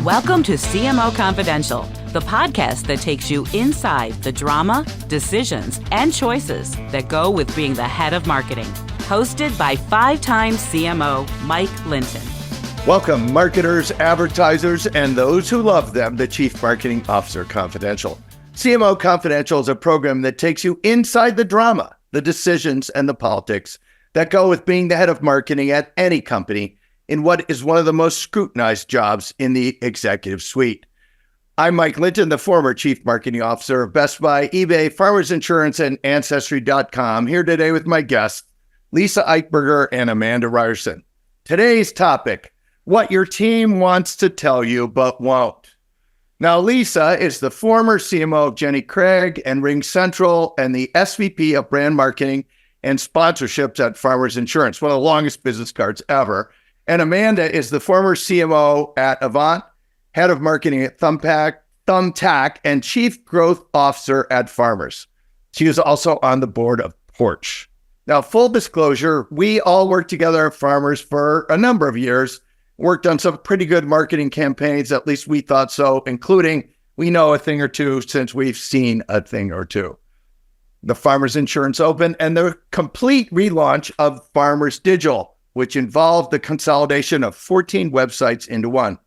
Welcome to CMO Confidential, the podcast that takes you inside the drama, decisions, and choices that go with being the head of marketing. Hosted by five-time CMO Mike Linton. Welcome, marketers, advertisers, and those who love them, the Chief Marketing Officer Confidential. CMO Confidential is a program that takes you inside the drama, the decisions, and the politics that go with being the head of marketing at any company in what is one of the most scrutinized jobs in the executive suite. I'm Mike Linton, the former Chief Marketing Officer of Best Buy, eBay, Farmers Insurance, and Ancestry.com, here today with my guests, Leesa Eichberger and Amanda Reierson. Today's topic, what your team wants to tell you but won't. Now, Leesa is the former CMO of Jenny Craig and Ring Central and the SVP of Brand Marketing and Sponsorships at Farmers Insurance, one of the longest business cards ever. And Amanda is the former CMO at Avant, head of marketing at Thumbtack, and chief growth officer at Farmers. She is also on the board of Porch. Now, full disclosure, we all worked together at Farmers for a number of years, worked on some pretty good marketing campaigns, at least we thought so, including we know a thing or two since we've seen a thing or two. The Farmers Insurance Open and the complete relaunch of Farmers Digital, which involved the consolidation of 14 websites into one.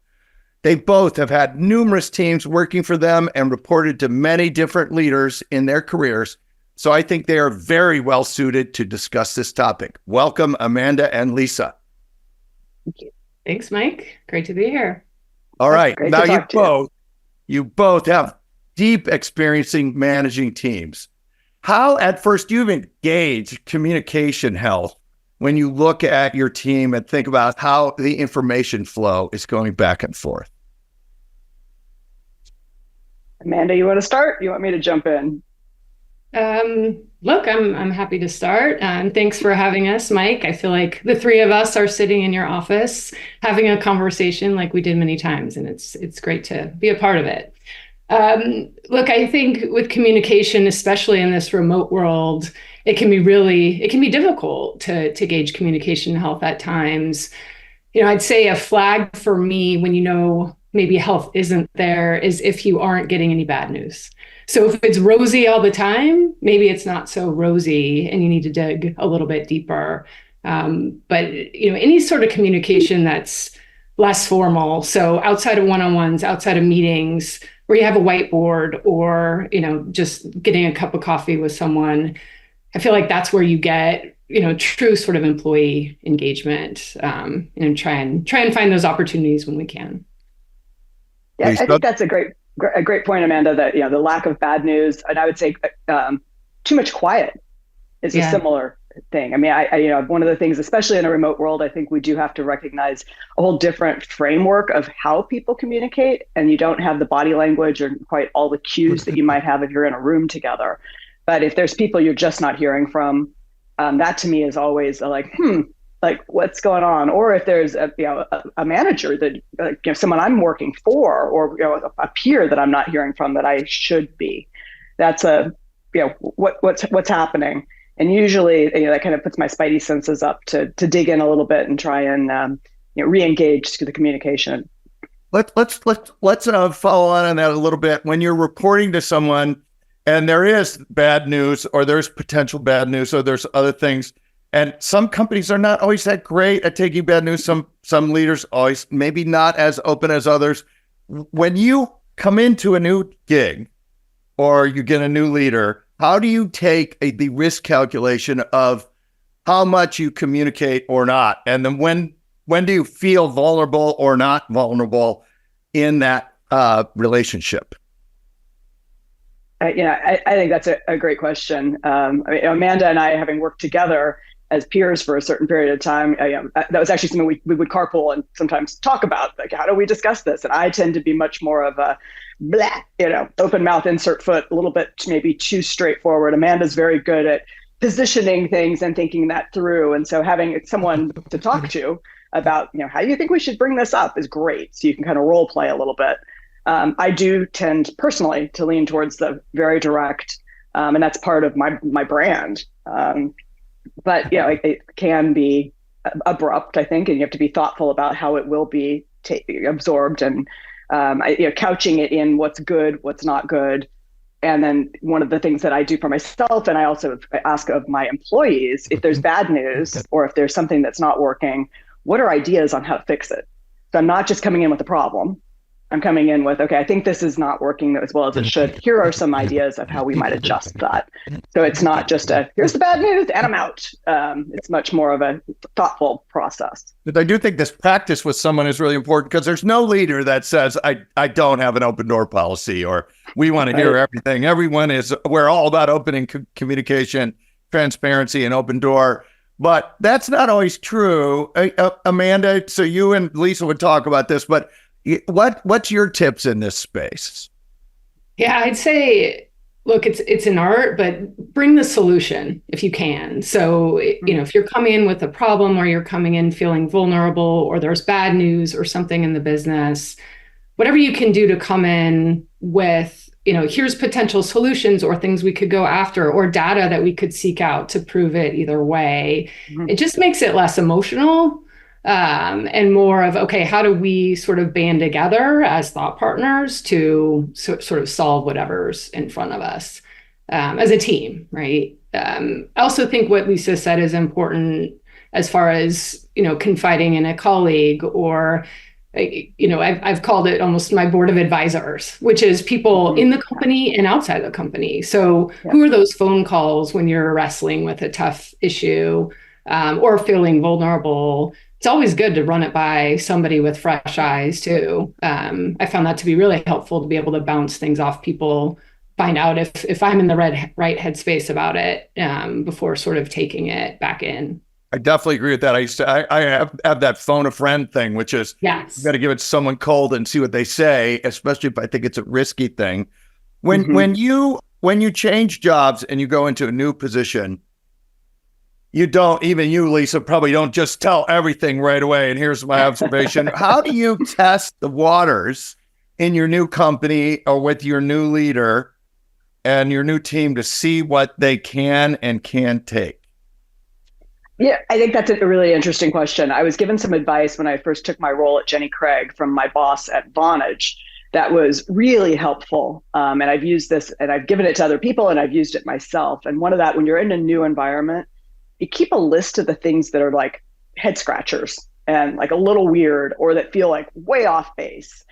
They both have had numerous teams working for them and reported to many different leaders in their careers. So I think they are very well suited to discuss this topic. Welcome, Amanda and Leesa. Thank you. Thanks, Mike. Great to be here. All right. Now you both have deep experience in managing teams. How at first you've engaged communication health when you look at your team and think about how the information flow is going back and forth? Amanda, you want to start? You want me to jump in? Look, I'm happy to start. And thanks for having us, Mike. I feel like the three of us are sitting in your office having a conversation like we did many times, and it's great to be a part of it. Look, I think with communication, especially in this remote world, it can be difficult to gauge communication health at times. You know, I'd say a flag for me when maybe health isn't there is if you aren't getting any bad news. So if it's rosy all the time, maybe it's not so rosy and you need to dig a little bit deeper. But any sort of communication that's less formal, so outside of one-on-ones, outside of meetings, where you have a whiteboard or, just getting a cup of coffee with someone, I feel like that's where you get, true sort of employee engagement, and try and find those opportunities when we can. Yeah, I think that's a great point, Amanda, that, the lack of bad news, and I would say too much quiet is a similar thing. I mean, I one of the things, especially in a remote world, I think we do have to recognize a whole different framework of how people communicate, and you don't have the body language or quite all the cues that you might have if you're in a room together. But if there's people you're just not hearing from, that to me is always like what's going on? Or if there's a manager that someone I'm working for, or a peer that I'm not hearing from that I should be, that's what's happening. And usually, that kind of puts my spidey senses up to dig in a little bit and try and re-engage the communication. Let's follow on that a little bit. When you're reporting to someone, and there is bad news, or there's potential bad news, or there's other things, and some companies are not always that great at taking bad news. Some leaders always maybe not as open as others. When you come into a new gig, or you get a new leader, how do you take the risk calculation of how much you communicate or not? And then when do you feel vulnerable or not vulnerable in that relationship? I think that's a great question. Amanda and I, having worked together as peers for a certain period of time, that was actually something we would carpool and sometimes talk about, like, how do we discuss this? And I tend to be much more of a open mouth, insert foot, a little bit maybe too straightforward. Amanda's very good at positioning things and thinking that through. And so having someone to talk to about, how do you think we should bring this up is great. So you can kind of role play a little bit. I do tend personally to lean towards the very direct, and that's part of my brand. But it can be abrupt, I think, and you have to be thoughtful about how it will be absorbed. And Couching it in what's good, what's not good. And then one of the things that I do for myself, and I also ask of my employees, if there's bad news or if there's something that's not working, what are ideas on how to fix it? So I'm not just coming in with a problem. I'm coming in with, okay, I think this is not working as well as it should. Here are some ideas of how we might adjust that. So it's not just here's the bad news and I'm out. It's much more of a thoughtful process. But I do think this practice with someone is really important, because there's no leader that says, I don't have an open door policy, or we want to hear everything. We're all about opening communication, transparency, and open door. But that's not always true. Amanda, so you and Leesa would talk about this, but what's your tips in this space? Yeah, I'd say, look, it's an art, but bring the solution if you can. So, if you're coming in with a problem, or you're coming in feeling vulnerable, or there's bad news or something in the business, whatever you can do to come in with, here's potential solutions or things we could go after, or data that we could seek out to prove it either way. It just makes it less emotional. And more of, okay, how do we sort of band together as thought partners to sort of solve whatever's in front of us as a team, right? I also think what Leesa said is important as far as, confiding in a colleague, or, I've called it almost my board of advisors, which is people in the company and outside the company. So who are those phone calls when you're wrestling with a tough issue or feeling vulnerable? It's always good to run it by somebody with fresh eyes too. I found that to be really helpful, to be able to bounce things off people, find out if I'm in the right headspace about it before sort of taking it back in. I definitely agree with that. I have that phone a friend thing, which is, you got to give it to someone cold and see what they say, especially if I think it's a risky thing. When you change jobs and you go into a new position, you don't, even you, Leesa, probably don't just tell everything right away. And here's my observation. How do you test the waters in your new company or with your new leader and your new team to see what they can and can't take? Yeah, I think that's a really interesting question. I was given some advice when I first took my role at Jenny Craig from my boss at Vonage that was really helpful. And I've used this, and I've given it to other people, and I've used it myself. And one of that, when you're in a new environment, you keep a list of the things that are like head scratchers and like a little weird, or that feel like way off base.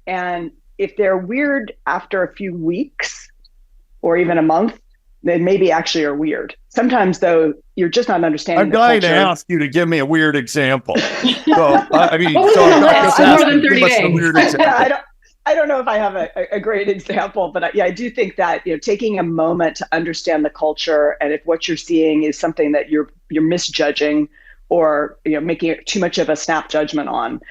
And if they're weird after a few weeks or even a month, they maybe actually are weird. Sometimes though, you're just not understanding. I'm going to ask you to give me a weird example. So, more than 30 days. I don't know if I have a great example, but I do think that, taking a moment to understand the culture, and if what you're seeing is something that you're misjudging or making too much of a snap judgment on,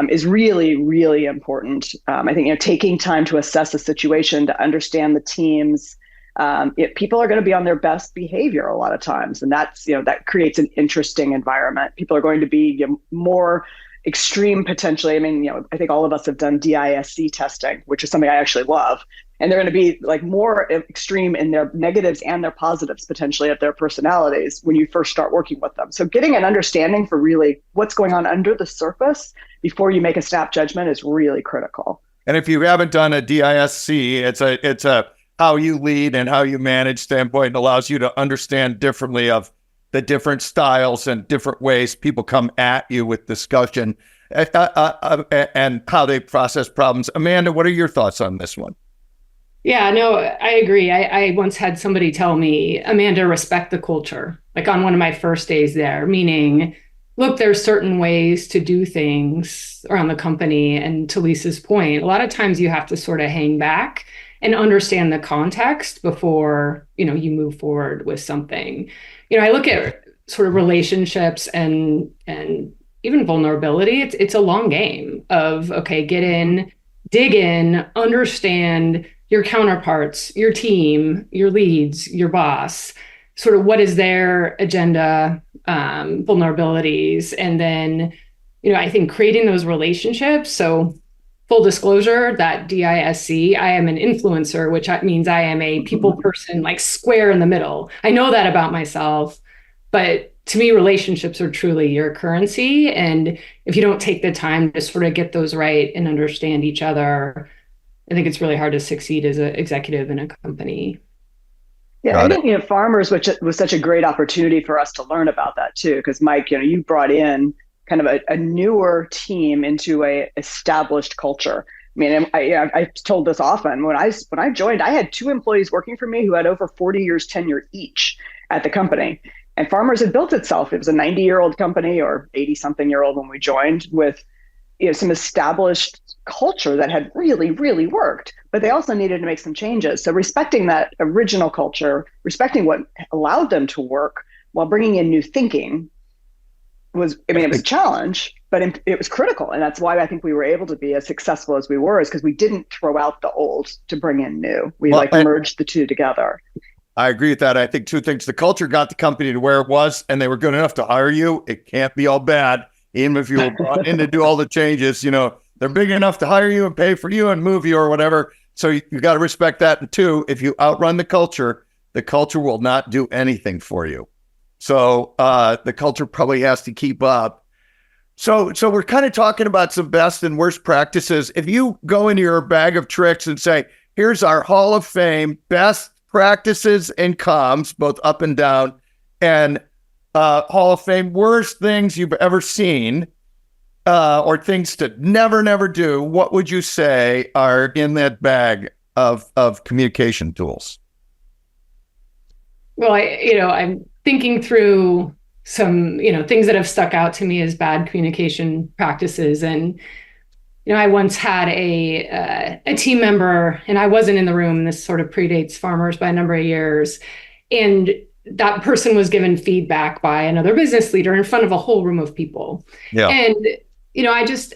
is really, really important. I think taking time to assess the situation, to understand the teams. People are going to be on their best behavior a lot of times, and that's that creates an interesting environment. People are going to be more extreme potentially. I mean, I think all of us have done DISC testing, which is something I actually love. And they're going to be like more extreme in their negatives and their positives potentially of their personalities when you first start working with them. So getting an understanding for really what's going on under the surface before you make a snap judgment is really critical. And if you haven't done a DISC, it's a how you lead and how you manage standpoint, and allows you to understand differently of the different styles and different ways people come at you with discussion and how they process problems. Amanda, what are your thoughts on this one? Yeah, no, I agree. I once had somebody tell me, Amanda, respect the culture, like on one of my first days there, meaning, look, there's certain ways to do things around the company. And to Lisa's point, a lot of times you have to sort of hang back and understand the context before, you move forward with something. I look at sort of relationships and even vulnerability. It's a long game of, okay, get in, dig in, understand your counterparts, your team, your leads, your boss, sort of what is their agenda, vulnerabilities. And then, I think creating those relationships. So full disclosure, that DISC, I am an influencer, which means I am a people person, like square in the middle. I know that about myself, but to me, relationships are truly your currency. And if you don't take the time to sort of get those right and understand each other, I think it's really hard to succeed as an executive in a company. Yeah, I think, Farmers, which was such a great opportunity for us to learn about that too, because Mike, you brought in kind of a newer team into a established culture. I mean, I've told this often. When I joined, I had 2 employees working for me who had over 40 years tenure each at the company. And Farmers had built itself. It was a 90-year-old company, or 80-something-year-old when we joined, with some established culture that had really, really worked. But they also needed to make some changes. So respecting that original culture, respecting what allowed them to work while bringing in new thinking it was a challenge, but it was critical. And that's why I think we were able to be as successful as we were, is because we didn't throw out the old to bring in new. We merged the two together. I agree with that. I think 2 things. The culture got the company to where it was, and they were good enough to hire you. It can't be all bad. Even if you were brought in to do all the changes, they're big enough to hire you and pay for you and move you or whatever. So you got to respect that. And 2, if you outrun the culture will not do anything for you. So the culture probably has to keep up. So we're kind of talking about some best and worst practices. If you go into your bag of tricks and say, here's our Hall of Fame best practices and comms, both up and down, and Hall of Fame worst things you've ever seen, or things to never do, what would you say are in that bag of communication tools? Well, I'm thinking through some, things that have stuck out to me as bad communication practices. And, I once had a team member, and I wasn't in the room. This sort of predates Farmers by a number of years. And that person was given feedback by another business leader in front of a whole room of people. Yeah. And,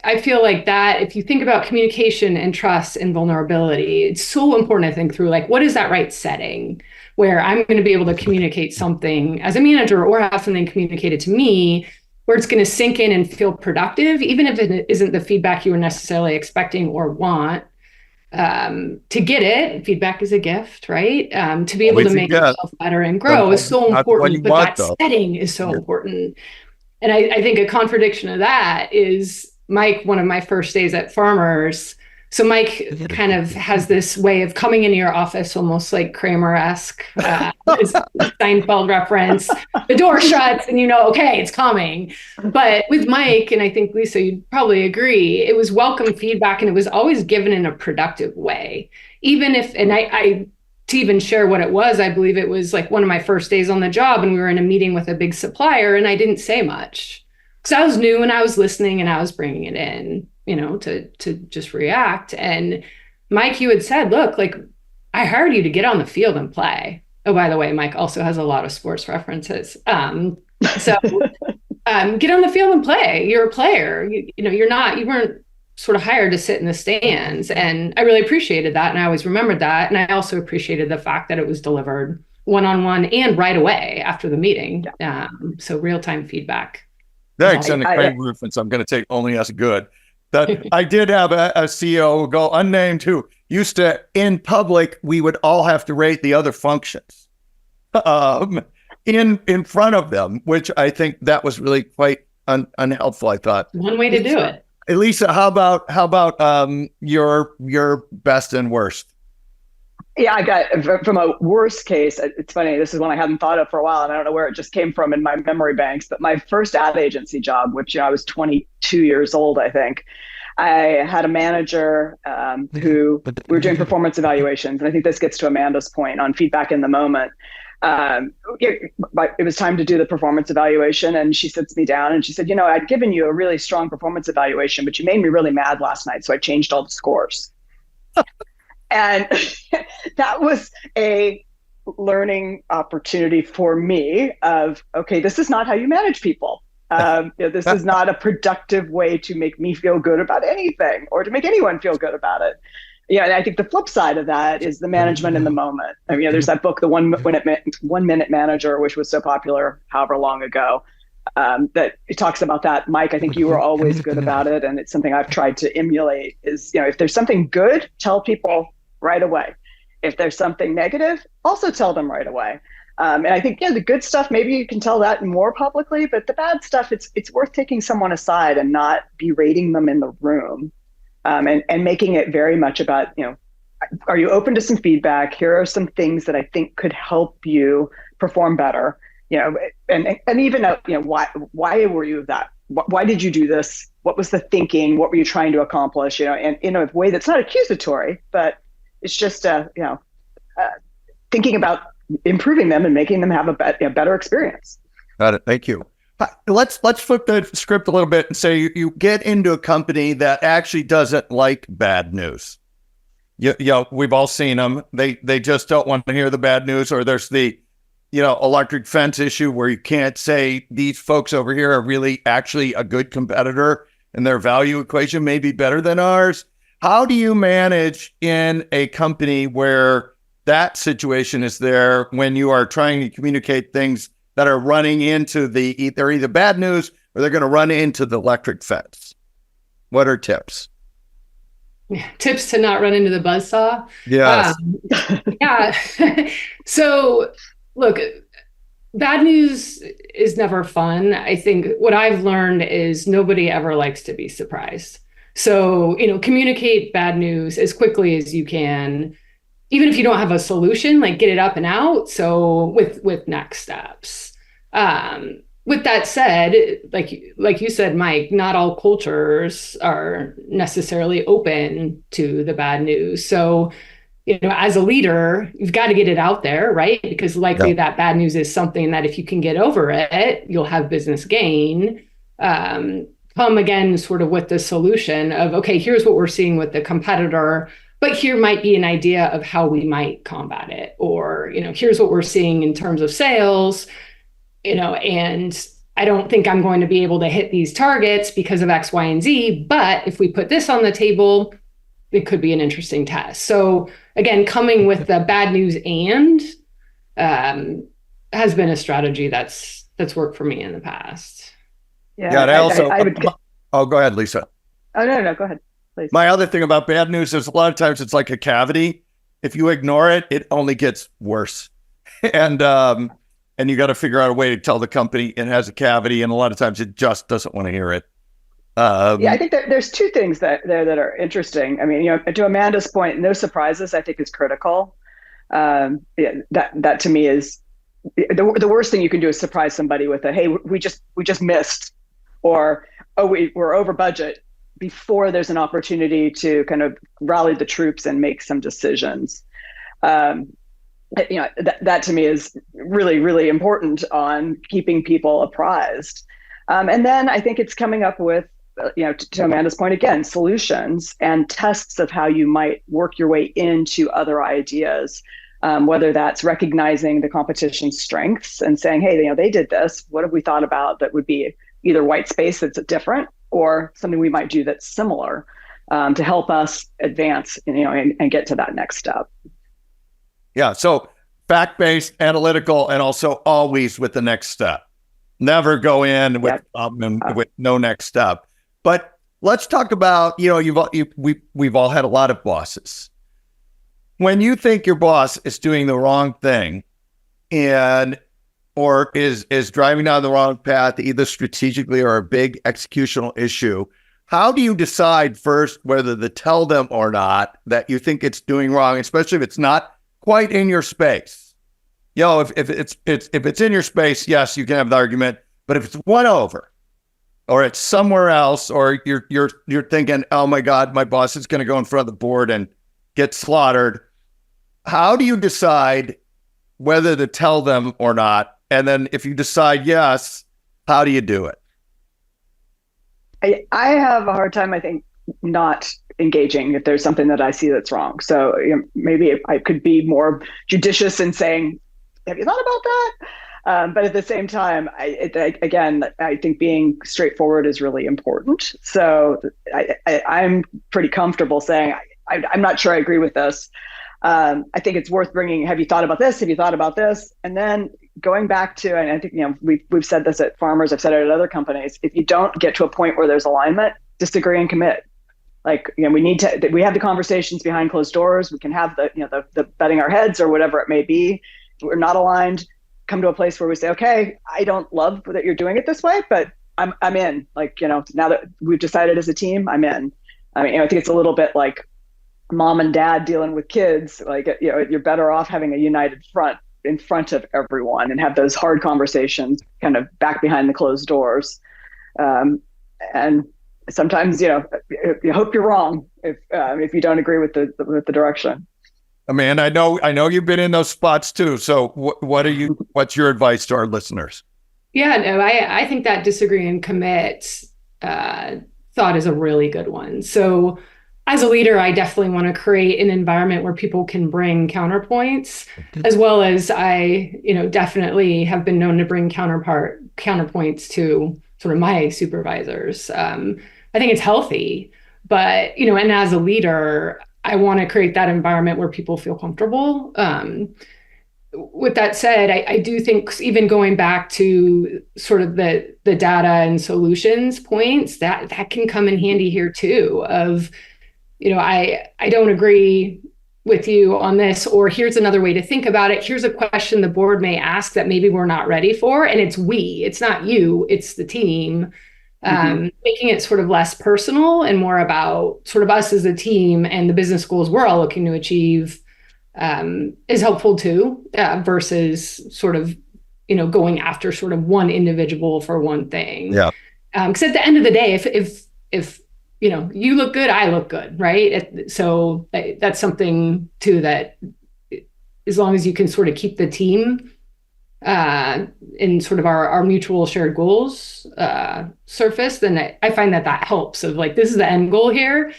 I feel like that if you think about communication and trust and vulnerability, it's so important to think through, what is that right setting where I'm going to be able to communicate something as a manager, or have something communicated to me where it's going to sink in and feel productive, even if it isn't the feedback you were necessarily expecting or want. To get it, feedback is a gift, right? To be able to make yourself better and grow is so important, but that setting is so important. And I think a contradiction of that is Mike, one of my first days at Farmers. So Mike kind of has this way of coming into your office, almost like Kramer-esque, Seinfeld reference. The door shuts and okay, it's coming. But with Mike, and I think Leesa, you'd probably agree, it was welcome feedback, and it was always given in a productive way. Even if, and I to even share what it was, I believe it was one of my first days on the job, and we were in a meeting with a big supplier, and I didn't say much because I was new and I was listening and I was bringing it in, to just react. And Mike, you had said, look, I hired you to get on the field and play. Oh, by the way, Mike also has a lot of sports references. So get on the field and play. You're a player. You weren't sort of hired to sit in the stands. And I really appreciated that. And I always remembered that. And I also appreciated the fact that it was delivered one-on-one and right away after the meeting. So real-time feedback. Thanks. And a great reference I'm going to take only as good. That I did have a CEO go unnamed who used to, in public, we would all have to rate the other functions in front of them, which I think that was really quite unhelpful, I thought. One way to do it. Leesa, how about your best and worst? Yeah, I got from a worst case. It's funny. This is one I hadn't thought of for a while, and I don't know where it just came from in my memory banks. But my first ad agency job, which I was 22 years old, I think, I had a manager who we were doing performance evaluations, and I think this gets to Amanda's point on feedback in the moment. It was time to do the performance evaluation, and she sits me down and she said, I'd given you a really strong performance evaluation, but you made me really mad last night, so I changed all the scores. And that was a learning opportunity for me of, okay, this is not how you manage people. This is not a productive way to make me feel good about anything or to make anyone feel good about it. Yeah, and I think the flip side of that is the management in the moment. I mean, there's that book, The 1 Minute Manager, which was so popular however long ago, that it talks about that. Mike, I think you were always good about it, and it's something I've tried to emulate is, if there's something good, tell people right away. If there's something negative, also tell them right away. And I think, the good stuff, maybe you can tell that more publicly, but the bad stuff, it's worth taking someone aside and not berating them in the room, and making it very much about, are you open to some feedback? Here are some things that I think could help you perform better, and even, why were you that? Why did you do this? What was the thinking? What were you trying to accomplish? And in a way that's not accusatory, but it's just, thinking about improving them and making them have a better experience. Got it. Thank you. Let's flip the script a little bit and say you get into a company that actually doesn't like bad news. We've all seen them. They just don't want to hear the bad news, or there's the electric fence issue where you can't say these folks over here are really actually a good competitor and their value equation may be better than ours. How do you manage in a company where that situation is there when you are trying to communicate things that are running into they're either bad news or they're going to run into the electric fence? What are tips? Tips to not run into the buzzsaw? Yes. Yeah. So look, bad news is never fun. I think what I've learned is nobody ever likes to be surprised. So, communicate bad news as quickly as you can, even if you don't have a solution, like get it up and out. So with next steps. With that said, like you said, Mike, not all cultures are necessarily open to the bad news. So, as a leader, you've got to get it out there, right? Because likely that bad news is something that if you can get over it, you'll have business gain. Come again sort of with the solution of, okay, here's what we're seeing with the competitor, but here might be an idea of how we might combat it. Or, here's what we're seeing in terms of sales, and I don't think I'm going to be able to hit these targets because of X, Y, and Z. But if we put this on the table, it could be an interesting test. So again, coming with the bad news has been a strategy that's worked for me in the past. Yeah, go ahead, Leesa. Oh, no, go ahead, please. My other thing about bad news is a lot of times it's like a cavity. If you ignore it, it only gets worse. And you got to figure out a way to tell the company it has a cavity, and a lot of times it just doesn't want to hear it. I think there's two things that are interesting. I mean, to Amanda's point, no surprises, I think, is critical. That to me is the worst thing you can do is surprise somebody with hey, we just missed, or we're over budget, before there's an opportunity to kind of rally the troops and make some decisions. That to me is really, really important on keeping people apprised. And then I think it's coming up with, to Amanda's point again, solutions and tests of how you might work your way into other ideas, whether that's recognizing the competition's strengths and saying, hey, they did this. What have we thought about that would be either white space that's different or something we might do that's similar, to help us advance, and get to that next step. Yeah. So fact-based, analytical, and also always with the next step. Never go in with with no next step. But let's talk about, we've all had a lot of bosses. When you think your boss is doing the wrong thing or is driving down the wrong path, either strategically or a big executional issue, how do you decide first whether to tell them or not that you think it's doing wrong, especially if it's not quite in your space? If it's in your space, yes, you can have the argument. But if it's one over, or it's somewhere else, or you're thinking, oh my God, my boss is going to go in front of the board and get slaughtered, how do you decide whether to tell them or not? And then if you decide yes, how do you do it? I have a hard time, I think, not engaging if there's something that I see that's wrong. So maybe I could be more judicious in saying, have you thought about that? But at the same time, I think being straightforward is really important. So I'm pretty comfortable saying, I'm not sure I agree with this. I think it's worth bringing, have you thought about this? Have you thought about this? And then going back to, and I think, we've said this at Farmers, I've said it at other companies, if you don't get to a point where there's alignment, disagree and commit. We have the conversations behind closed doors. We can have the betting our heads or whatever it may be. If we're not aligned, come to a place where we say, okay, I don't love that you're doing it this way, but I'm in. Like, now that we've decided as a team, I'm in. I mean, I think it's a little bit like mom and dad dealing with kids. Like, you're better off having a united front in front of everyone and have those hard conversations kind of back behind the closed doors. And sometimes, you hope you're wrong if you don't agree with the direction. Amanda, I know you've been in those spots too. So what's your advice to our listeners? Yeah, no, I think that disagree and commit thought is a really good one. So as a leader, I definitely want to create an environment where people can bring counterpoints, as well as I, definitely have been known to bring counterpoints to sort of my supervisors. I think it's healthy, but, and as a leader, I want to create that environment where people feel comfortable. With that said, I do think even going back to sort of the data and solutions points, that can come in handy here too of, I don't agree with you on this, or here's another way to think about it. Here's a question the board may ask that maybe we're not ready for. And it's not you, it's the team. Making it sort of less personal and more about sort of us as a team and the business goals we're all looking to achieve is helpful too, versus sort of, going after sort of one individual for one thing. Yeah. Because at the end of the day, if you look good, I look good, right? So that's something too that, as long as you can sort of keep the team in sort of our mutual shared goals surface, then I find that helps of like, this is the end goal here,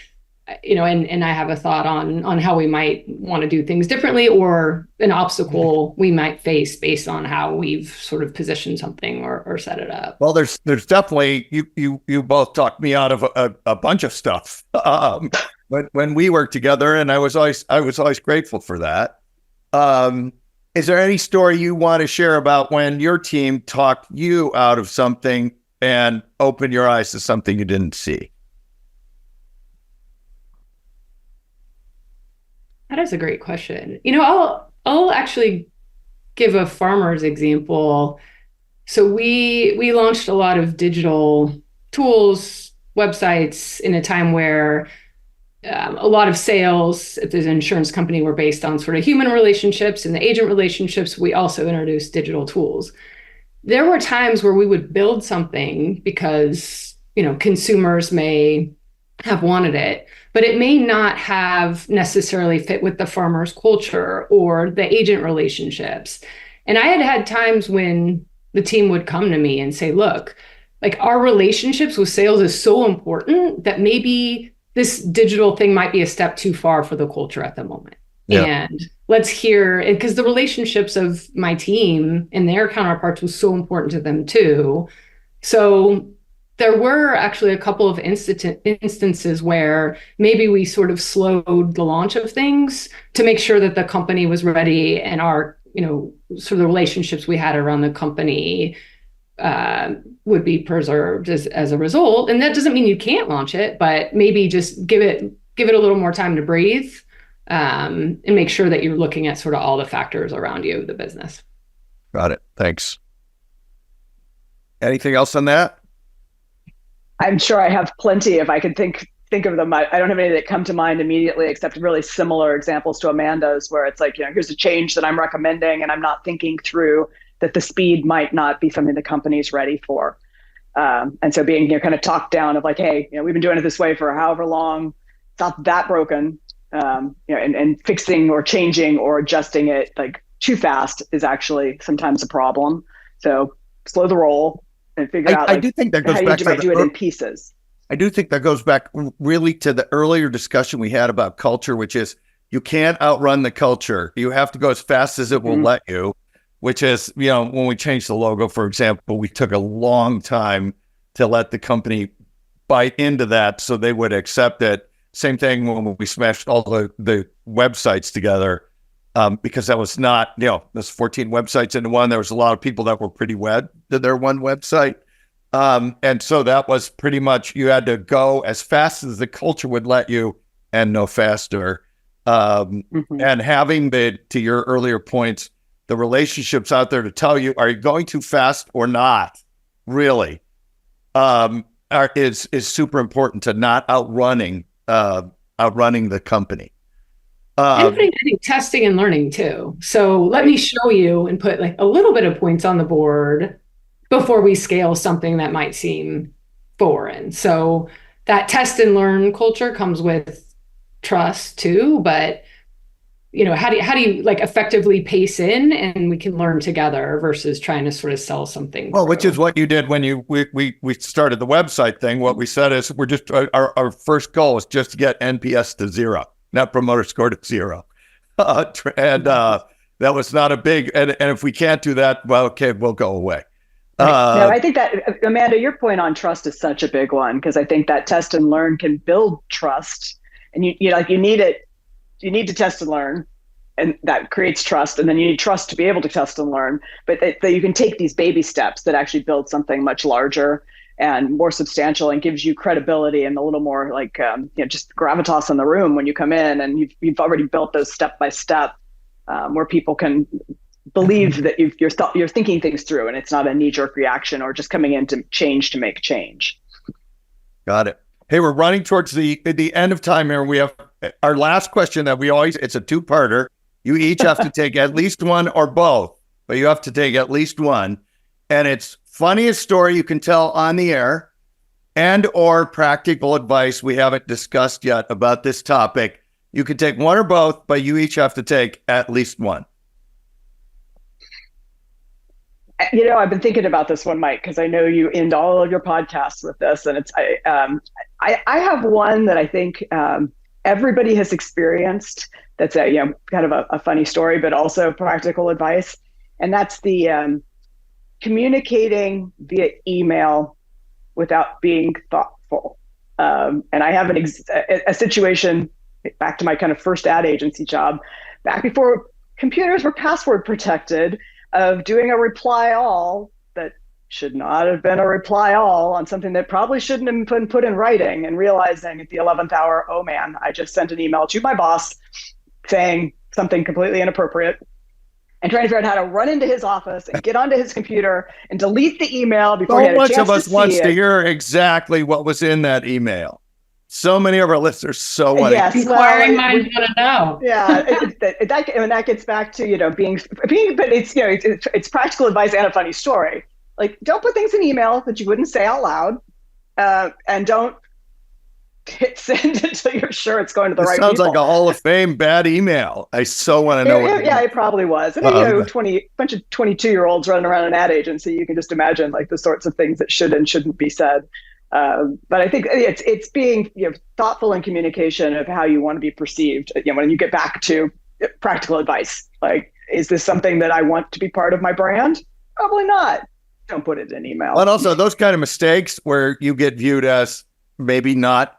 and I have a thought on how we might want to do things differently, or an obstacle we might face based on how we've sort of positioned something or set it up. Well, there's definitely, you both talked me out of a bunch of stuff when we worked together, and I was always grateful for that. Is there any story you want to share about when your team talked you out of something and opened your eyes to something you didn't see? That is a great question. I'll actually give a farmer's example. So we launched a lot of digital tools, websites in a time where a lot of sales, if there's an insurance company, were based on sort of human relationships and the agent relationships. We also introduced digital tools. There were times where we would build something because, consumers may have wanted it, but it may not have necessarily fit with the farmer's culture or the agent relationships. And I had times when the team would come to me and say, look, like our relationships with sales is so important that maybe this digital thing might be a step too far for the culture at the moment. Yeah. And let's hear, because the relationships of my team and their counterparts was so important to them too. So there were actually a couple of instances where maybe we sort of slowed the launch of things to make sure that the company was ready and our, sort of the relationships we had around the company would be preserved as a result. And that doesn't mean you can't launch it, but maybe just give it a little more time to breathe, and make sure that you're looking at sort of all the factors around you, the business. Got it. Thanks. Anything else on that? I'm sure I have plenty if I could think of them. I don't have any that come to mind immediately, except really similar examples to Amanda's, where it's like, here's a change that I'm recommending, and I'm not thinking through that the speed might not be something the company's ready for. And so being kind of talked down of like, hey, we've been doing it this way for however long, it's not that broken, and fixing or changing or adjusting it like too fast is actually sometimes a problem. So slow the roll and figure out. I do think that goes back to do it in pieces. I do think that goes back really to the earlier discussion we had about culture, which is you can't outrun the culture. You have to go as fast as it will let you. Which is, when we changed the logo, for example, we took a long time to let the company bite into that so they would accept it. Same thing when we smashed all the websites together, because that was not, there's 14 websites into one. There was a lot of people that were pretty wed to their one website. And so that was pretty much, you had to go as fast as the culture would let you and no faster. And having to your earlier points, the relationships out there to tell you, are you going too fast or not? Really, is super important to not outrunning the company. And I think testing and learning too. So let me show you and put like a little bit of points on the board before we scale something that might seem foreign. So that test and learn culture comes with trust too, but how do you like effectively pace in and we can learn together versus trying to sort of sell something. Well, which is what you did when we started the website thing. What we said is we're just our first goal is just to get NPS to 0, Net Promoter Score to 0. That was not a big, and if we can't do that, well, okay, we'll go away. No, I think that, Amanda, your point on trust is such a big one, because I think that test and learn can build trust, and you need it. You need to test and learn, and that creates trust. And then you need trust to be able to test and learn, but that you can take these baby steps that actually build something much larger and more substantial and gives you credibility and a little more like, just gravitas in the room when you come in, and you've already built those step by step, where people can believe that you're thinking things through, and it's not a knee jerk reaction or just coming in to make change. Got it. Hey, we're running towards the end of time here. We have our last question that it's a 2-parter. You each have to take at least one or both, but you have to take at least one. And it's funniest story you can tell on the air and or practical advice we haven't discussed yet about this topic. You can take one or both, but you each have to take at least one. I've been thinking about this one, Mike, because I know you end all of your podcasts with this, and I have one that I think everybody has experienced. That's kind of a funny story, but also practical advice, and that's the communicating via email without being thoughtful. And I have a situation back to my kind of first ad agency job, back before computers were password protected, of doing a reply all that should not have been a reply all on something that probably shouldn't have been put in writing, and realizing at the 11th hour, oh man, I just sent an email to my boss saying something completely inappropriate, and trying to figure out how to run into his office and get onto his computer and delete the email before he had a chance to see it. So much of us wants to hear exactly what was in that email. So many of our listeners want to. Yes, inquiring minds want to know. Yeah, that gets back to being, but it's practical advice and a funny story. Like, don't put things in email that you wouldn't say out loud, and don't hit send until you're sure it's going to the right people. Sounds like a Hall of Fame bad email. I so want to know. It probably was. And then, bunch of 22-year-olds running around an ad agency, you can just imagine like the sorts of things that should and shouldn't be said. But I think it's being thoughtful in communication of how you want to be perceived. When you get back to practical advice, like, is this something that I want to be part of my brand? Probably not. Don't put it in email. And also those kind of mistakes where you get viewed as maybe not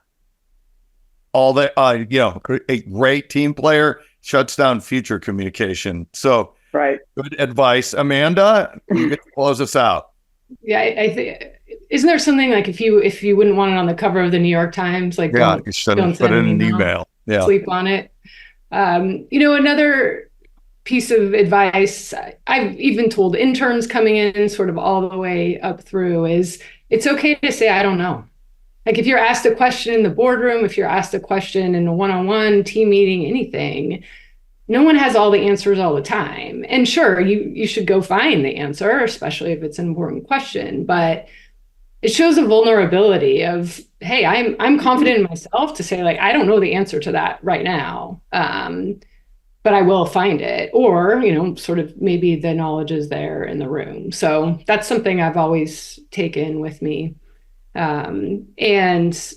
all the a great team player shuts down future communication. So right, good advice, Amanda. You get to close us out. Yeah, I think. Isn't there something like if you wouldn't want it on the cover of the New York Times, like don't put it in an email. Yeah, sleep on it. Another piece of advice I've even told interns coming in, sort of all the way up through, is it's okay to say I don't know. Like if you're asked a question in the boardroom, if you're asked a question in a one-on-one team meeting, anything, no one has all the answers all the time. And sure, you should go find the answer, especially if it's an important question, but it shows a vulnerability of, hey, I'm confident in myself to say, like, I don't know the answer to that right now, but I will find it. Or, sort of maybe the knowledge is there in the room. So that's something I've always taken with me. And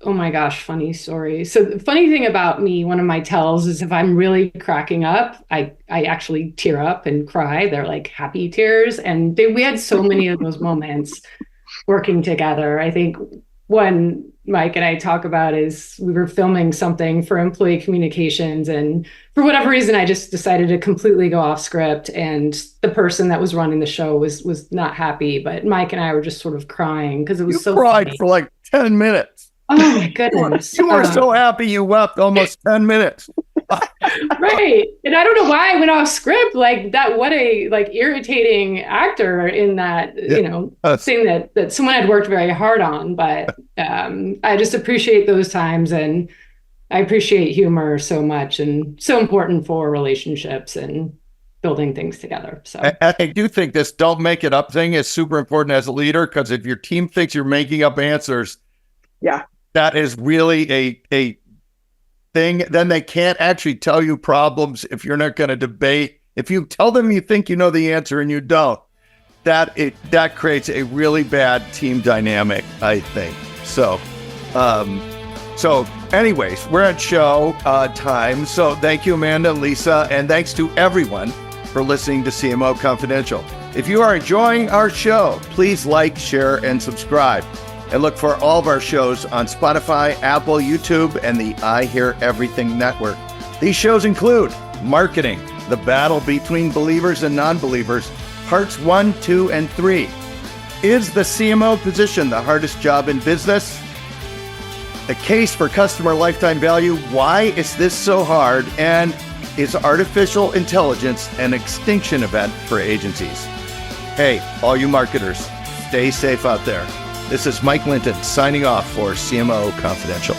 oh my gosh, funny story. So the funny thing about me, one of my tells is if I'm really cracking up, I actually tear up and cry. They're like happy tears. And we had so many of those moments working together. I think one Mike and I talk about is we were filming something for employee communications, and for whatever reason, I just decided to completely go off script, and the person that was running the show was not happy, but Mike and I were just sort of crying because it was so cried funny. For like 10 minutes. Oh my goodness. You were so happy you wept almost 10 minutes. Right. And I don't know why I went off script like that. What a irritating actor in that, thing that someone had worked very hard on. But I just appreciate those times, and I appreciate humor so much, and so important for relationships and building things together. So I do think this don't make it up thing is super important as a leader, because if your team thinks you're making up answers, that is really a thing. Then they can't actually tell you problems if you're not going to debate. If you tell them you think you know the answer and you don't, that creates a really bad team dynamic, I think. So anyways, we're at show time. So thank you, Amanda and Leesa, and thanks to everyone for listening to CMO Confidential. If you are enjoying our show, please like, share, and subscribe. And look for all of our shows on Spotify, Apple, YouTube, and the I Hear Everything Network. These shows include Marketing, the Battle Between Believers and Non-Believers, Parts 1, 2, and 3. Is the CMO position the hardest job in business? The Case for Customer Lifetime Value, Why is this so hard? And is artificial intelligence an extinction event for agencies? Hey, all you marketers, stay safe out there. This is Mike Linton signing off for CMO Confidential.